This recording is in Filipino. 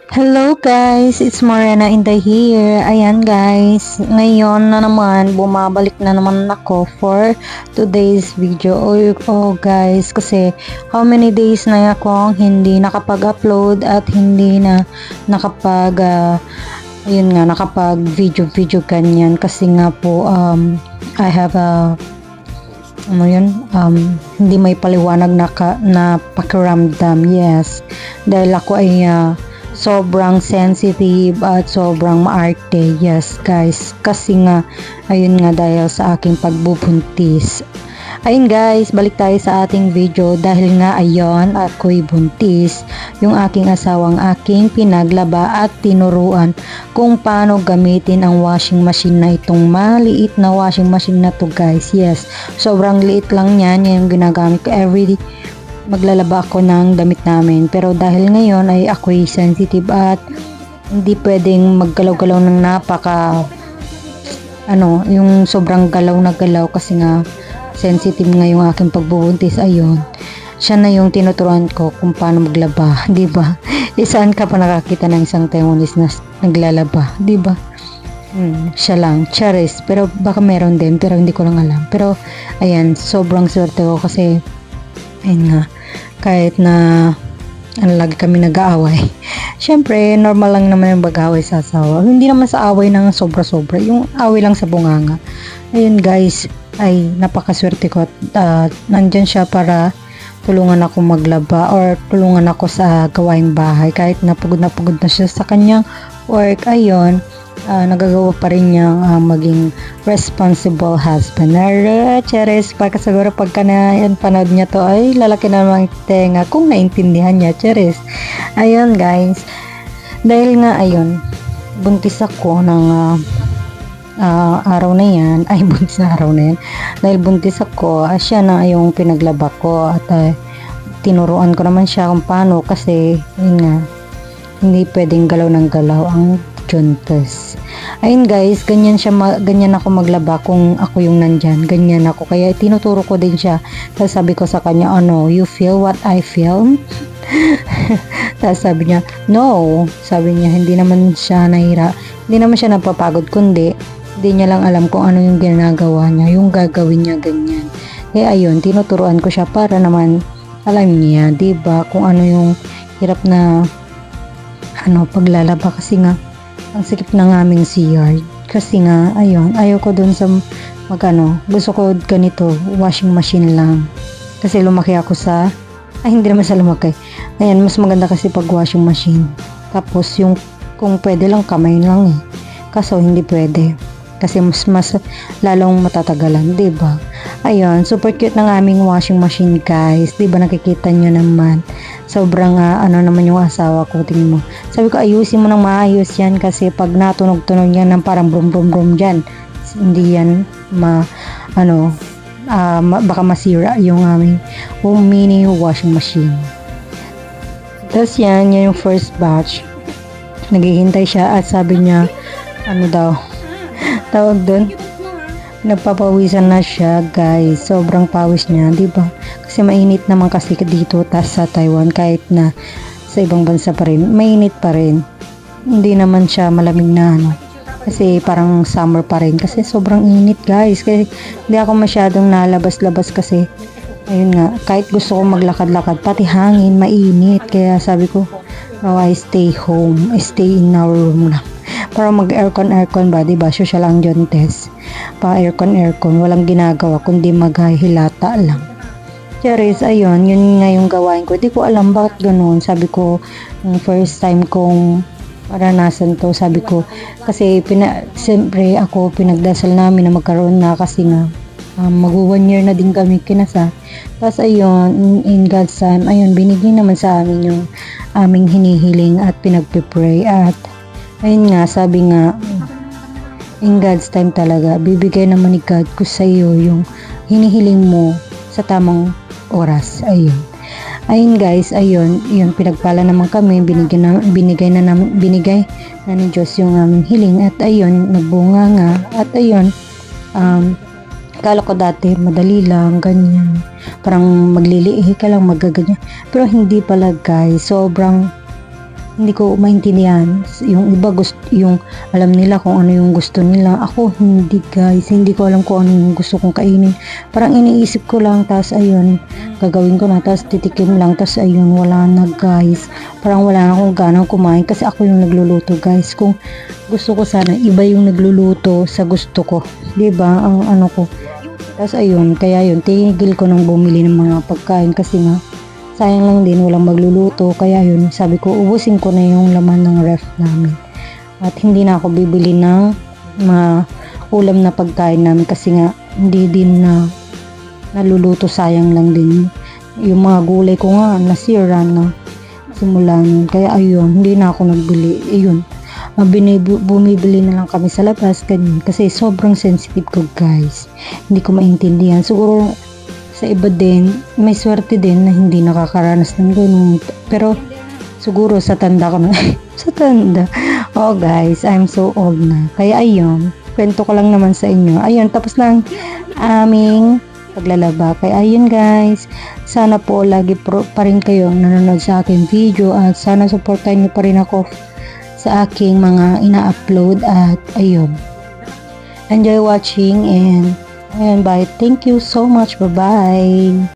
Hello guys, it's Morena Inday here. Ayan guys, ngayon na naman bumabalik na naman ako for today's video. Guys, kasi how many days na akong hindi nakapag-upload at hindi na nakapag video ganyan kasi nga po I have a hindi may paliwanag na pakiramdam. Yes, dahil ako ay sobrang sensitive at sobrang maarte. Yes guys, kasi nga ayun nga dahil sa aking pagbubuntis. Ayun guys, balik tayo sa ating video dahil nga ayon ako'y buntis. Yung aking asawang aking pinaglaba at tinuruan kung paano gamitin ang washing machine na itong maliit na washing machine na to guys. Yes, sobrang liit lang yan, yung ginagamit ko every maglalaba ako ng damit namin, pero dahil ngayon ay ako'y sensitive at hindi pwedeng maggalaw-galaw ng yung sobrang galaw na galaw kasi nga sensitive nga yung aking pagbubuntis. Ayun, siya na yung tinuturuan ko kung paano maglaba, di ba? Saan ka pa nakakita ng isang Taiwanese na naglalaba, di ba? Siya lang, charis, pero baka meron din, pero hindi ko lang alam. Pero ayan, sobrang swerte ko kasi ayun nga, kahit na lagi kami nag-aaway. Syempre, normal lang naman yung mag-aaway sa asawa. Hindi naman sa away ng sobra-sobra, yung away lang sa bunganga. Ayun guys, ay napakaswerte ko at nandyan siya para tulungan ako maglaba or tulungan ako sa gawaing bahay. Kahit napagod na siya sa kanyang work, ayun, nagagawa pa rin niyang maging responsible husband. Cheres, pagka siguro pagka panood niya to ay lalaki na naman tenga kung naintindihan niya. Cheres. Ayun guys, dahil nga ayun, buntis ako ng araw na yan, ay buntis na araw na yan, dahil buntis ako, siya na yung pinaglaba ko at tinuruan ko naman siya kung paano kasi yun nga, hindi pwedeng galaw ng galaw ang juntas. Ayun guys, ganyan ako maglaba kung ako yung nandyan, ganyan ako, kaya tinuturo ko din siya. Tapos sabi ko sa kanya, you feel what I feel? Tapos sabi niya, no, sabi niya, hindi naman siya napapagod, kundi hindi niya lang alam kung ano yung ginagawa niya, yung gagawin niya ganyan. Kaya ayun, tinuturuan ko siya para naman alam niya, diba, kung ano yung hirap na paglalaba kasi nga ang sikip ng aming CR. Kasi nga, ayun, ayaw ko dun sa gusto ko ganito, washing machine lang. Kasi lumaki ako hindi naman sa lumaki. Ayan, mas maganda kasi pag washing machine. Tapos yung, kung pwede lang kamay lang eh. Kaso hindi pwede. Kasi mas lalong matatagalan, diba? Ayun, super cute ng aming washing machine guys. Diba nakikita nyo naman? Sobrang naman yung asawa ko, tingin mo. Sabi ko, ayusin mo ng maayos yan kasi pag natunog-tunog yan ng parang brum dyan, hindi yan baka masira yung aming mini washing machine. Tapos yan yung first batch. Naghihintay siya at sabi niya, tawag doon, nagpapawisan na siya guys, sobrang pawis niya, diba? Kasi mainit naman kasi dito sa Taiwan, kahit na sa ibang bansa pa rin, mainit pa rin, hindi naman siya malamig na kasi parang summer pa rin, kasi sobrang init guys. Kasi hindi ako masyadong nalabas-labas kasi ayun nga, kahit gusto ko maglakad-lakad, pati hangin, mainit, kaya sabi ko, no, I stay home, I stay in our room lang. Para mag-aircon ba, diba? Social ang Jontes. Pa-aircon, walang ginagawa, kundi maghihilata lang. Charis, ayun, yun nga yung gawain ko. Di ko alam bakit ganoon. Sabi ko, yung first time kong maranasan to, sabi ko, kasi siyempre ako, pinagdasal namin na magkaroon na kasi nga, mag 1 year na din kami kinasa. Tapos ayun, in God's time, ayun, binigyan naman sa amin yung aming hinihiling at pinagpipray at ayun nga, sabi nga, in God's time talaga, bibigay naman ni God ko sa iyo yung hinihiling mo sa tamang oras. Ayun guys, ayun, pinagpala naman kami, binigay na ni Diyos yung aming hiling at ayun, nagbunga nga at ayun, kala ko dati madali lang, ganyan, parang maglilihi ka lang, magaganyan, pero hindi pala guys, sobrang hindi ko maintindihan. Yung iba gusto, yung alam nila kung ano yung gusto nila. Ako hindi guys, hindi ko alam kung ano yung gusto kong kainin. Parang iniisip ko lang, tas ayun, gagawin ko na, tas titikim lang, tas ayun, wala na guys. Parang wala na akong ganang kumain kasi ako yung nagluluto guys. Kung gusto ko sana, iba yung nagluluto sa gusto ko. 'Di ba? Ang ano ko. Tas ayun, kaya yun, tinigil ko nang bumili ng mga pagkain kasi nga, sayang lang din, walang magluluto. Kaya yun, sabi ko, ubusin ko na yung laman ng ref namin. At hindi na ako bibili ng mga ulam na pagkain namin kasi nga, hindi din na naluluto, sayang lang din. Yung mga gulay ko nga, nasira na simula nun. Kaya ayun, hindi na ako nagbili. Ayun, bumibili na lang kami sa labas ganyan. Kasi sobrang sensitive ko guys. Hindi ko maintindihan. Siguro, sa iba din, may swerte din na hindi nakakaranas ng ganun. Pero, siguro sa tanda ko na, sa tanda. Oh guys, I'm so old na. Kaya ayun, kwento ko lang naman sa inyo. Ayun, tapos lang aming paglalaba. Kaya ayun guys, sana po lagi pa rin kayong nanonood sa aking video at sana supportahin niyo pa rin ako sa aking mga ina-upload at ayun. Enjoy watching and bye. Thank you so much. Bye-bye.